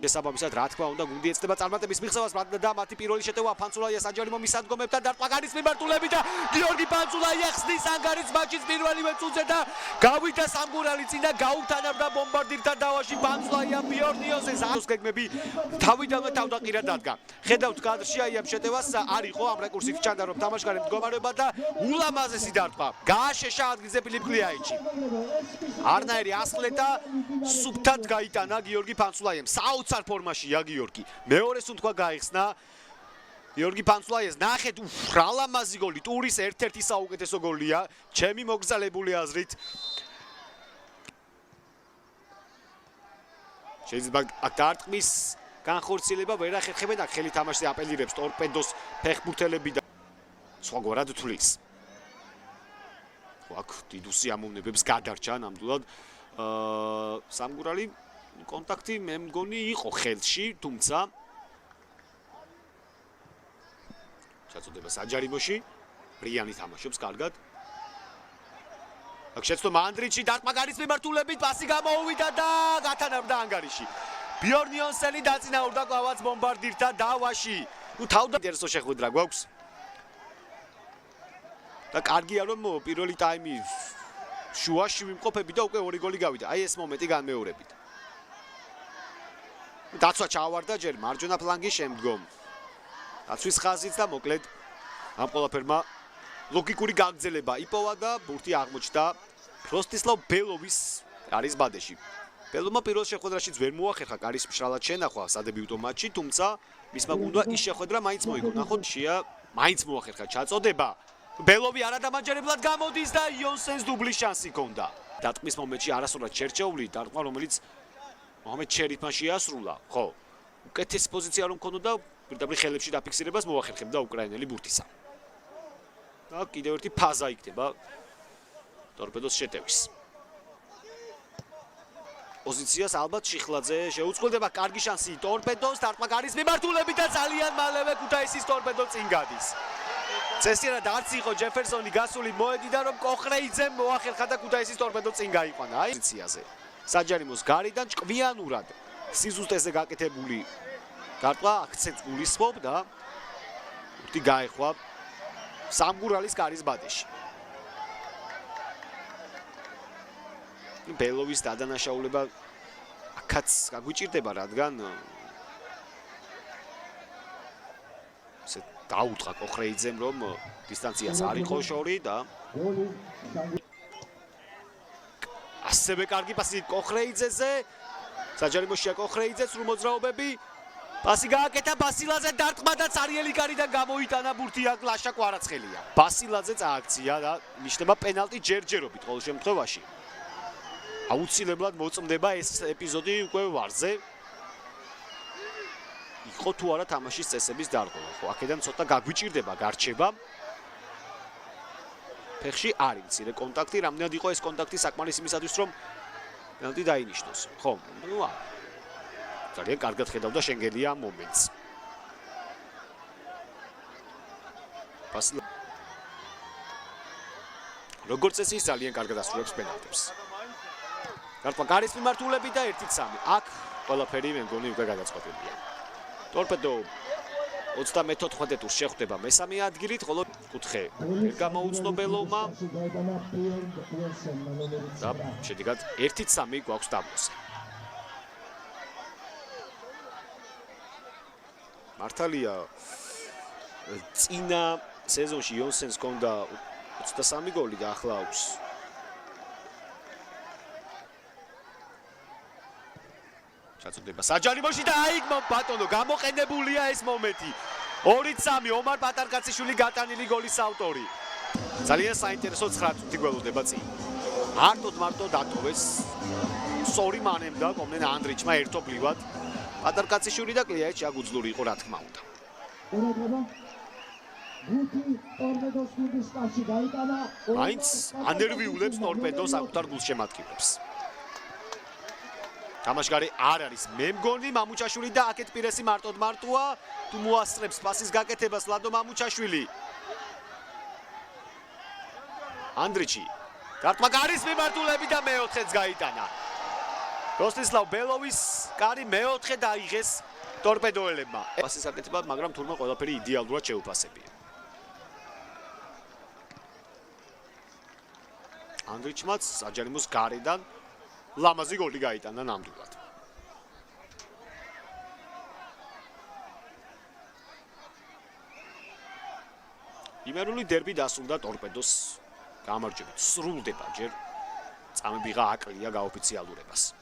შესაბამისად რა თქმა უნდა გუნდი ეცდება წარმატების მიღწევას და მათი პირველი შეტევა ფანცულაია საჯარიმო მისადგომებთან დარტყმაგარის მიმართულებით და გიორგი ფანცულაია ხსნის ანგარის მატჩის პირველივე წუთზე და გავიდა სამგურალი წინ და გაუთანაბრდა ბომბარდირთან დავაში ფანცულაია ბიორნიოსეს ას გეგმები თავიდანვე თავდაყირა დადგა. ხედავთ კადრში აი ამ შეტევას არ იყო ამ რეკურსით ჩანდა რომ თამაშგარი მდგომარეობა და ულამაზესი დარტყმა. გააშეშა ადგილზე ფილიპ კლიაიჩი. არნაირი ასხლეტა სუფთად გაიტანა გიორგი ფანცულაიამ. საოცარ ფორმაშია გიორგი. მეორეს უთქვა გაიხსნა გიორგი ფანცულაიას. ნახეთ რა ლამაზი გოლი. ტურის ერთ-ერთი საუკეთესო გოლია. ჩემი მოგზალებული აზრით. შეიძლება აქ დარტყმის განხორციელება ვერ ახერხებენ აქ ხელი თამაშზე აპელირებს ტორპედოს ფეხბურთელები და სხვაგვარად თulis. აქ დიდ უსიამოვნებებს გადარჩა ნამდვილად სამგურალი კონტაქტი მე მგონი იყო ხელში, თუმცა ჩაწოდება საჯარიმოში, რიანი თამაშობს კარგად. აქ შეცდომა ანდრიჩი დარტყმაგარის მიმართულებით პასი გამოუვიდა და გათანაბრდა ანგარიში. ბიორნიოსელი დაწინაურდა კლავაც ბომბარდირთან დავაში. ნუ თავდაერთო შეხვედრა გვაქვს. და კარგია რომ პირველი ტაიმი შუაში ვიმყოფები და უკვე ორი გოლი გავიდა. აი ეს მომენტი განმეორებით. დაცვა ჩავარდა ჯერ მარჯვენა ფლანგის შემდგომ. დაცვის ხაზით და მოკლედ ამ ყველაფერმა ლოგიკური გაგრძელება იპოვა და ბურთი აღმოჩნდა როსტისლავ ბელოვის არის ბადეში. ბელოვმა პირველ შეხვედრაშიც ვერ მოახერხა კარის მშრალად შენახვა სადებიუტო მატჩში, თუმცა მისმა გუნდმა ის შეხვედრა მაინც მოიგო. ნახოთ შია მაინც მოახერხა ჩაწოდება. ბელოვი არადამაჯერებლად გამოდის და იონსენს დუბლის შანსი ჰქონდა. დარტყმის მომენტში არასდროს ჩერჩეული დარტყმა, რომელიც მოჰამედ შერიფმა შეასრულა. ხო, უკეთესი პოზიცია რომ ჰქონოდა პირდაპირ ხელებში დაფიქსირებას მოახერხებდა უკრაინელი ბურთისა. და კიდევ ერთი ფაზა იქნება ტორპედოს შეტევის. პოზიციას ალბათ შიხლაძე შეუწყვილდება კარგი შანსი ტორპედოს დარტყმაგარის მიმართულებით და ძალიან მალევე ქუთაისის ტორპედო წინ გადის. წესიერად არც იყო ჯეფერსონი გასული მოედიდა რომ კოხრეიძემ მოახერხა და ქუთაისის ტორპედო წინ გაიყვანა აი პოზიციაზე. საჯარიმოს გარიდან ჭკვიანურად სიზუსტეზე გაკეთებული დარტყმა აქცენტს გულისხმობ და უთი გაეხვა სამგურალის კარის ბადეში. ბელოვის დადანაშაულება აქაც გაგვიჭირდება, რადგან დაუთხა კოხრეიძემ რომ დისტანციაც არ იყო შორი და ასევე კარგი პასი კოხრეიძეზე საჯარიმოშია კოხრეიძე სრულ მოძრაობები პასი გააკეთა ბასილაძე დარტყმა და цаრიელი კარიდან გამოიტანა ბურთი აქ ლაშა კვარაცხელია. ბასილაძე წააქცია და ნიშნება პენალტი ჯერჯერობით ყოველ შემთხვევაში. აუცილებლად მოწმდება ეს ეპიზოდი უკვე ვარზე. იყო თუ არა თამაშის წესების დარღვევა. ხო, აქედან ცოტა გაგვიჭირდება გარჩება. ფეხში არის მცირე კონტაქტი, რამდენად იყო ეს კონტაქტი საკმარისი იმისათვის რომ პენალტი დაინიშნოს. ხო, ნუ ძალიან კარგად ხედავდა შენგელია ამ მომენტს. როგორც წესი ის ძალიან კარგად ასრულებს პენალტებს. დარტყმა კარის მიმართულებით და 1-3. აქ ყველაფერი მე მგონი უკვე გადაწყვეტილია. ტორპედო 34 ტურს შეხვდება მესამე ადგილით, ხოლო კუთხე ვერ გამოუცნო ბელოვმა. და შედეგად 1-3 გვაქვს დაბლოზე. მართალია წინა სეზონში იონსენს ჰქონდა 23 გოლი და ახლა აქვს ჩაწოდება საჯარიმოში და აი ბატონო გამოყენებულია ეს მომენტი. 2-3 ომარ პატარკაციშვილი გატანილი გოლის ავტორი. ძალიან საინტერესო 9 წუთი გველოდება წინ. მარტო დატოვეს. სორი მანემ და კომნენ ანდრიჩმა ერთობლივად. პატარკაციშვილი და კლიაიჩი აგუძლური იყო რა თქმა უნდა. მაინც ანერვიულებს ტორპედოს საკუთარ გულშემატკივრებს. თამაშგარი არ არის მე მგონი მამუჩაშვილი და აქეთ პირესი მარტოა თუ მოასწრებს პასის გაკეთებას ლადო მამუჩაშვილი. ანდრიჩი დარტყმა გარის მიმართულებით და მეოთხეც გაიტანა. როსტისლავ ბელოვის კარი მეოთხე დაიღეს ტორპედოელებმა. პასის აკეთება, მაგრამ თურმე ყველაფერი იდეალურად შეუფასებია. ანდრიჩმაც საჯარიმოს გარედან ლამაზი გოლი გაიტანა ნამდვილად. იმერული დერბი დასრულდა ტორპედოს გამარჯვებით. სრულდება ჯერ წამებიღა აკლია გაოფიციალურებას.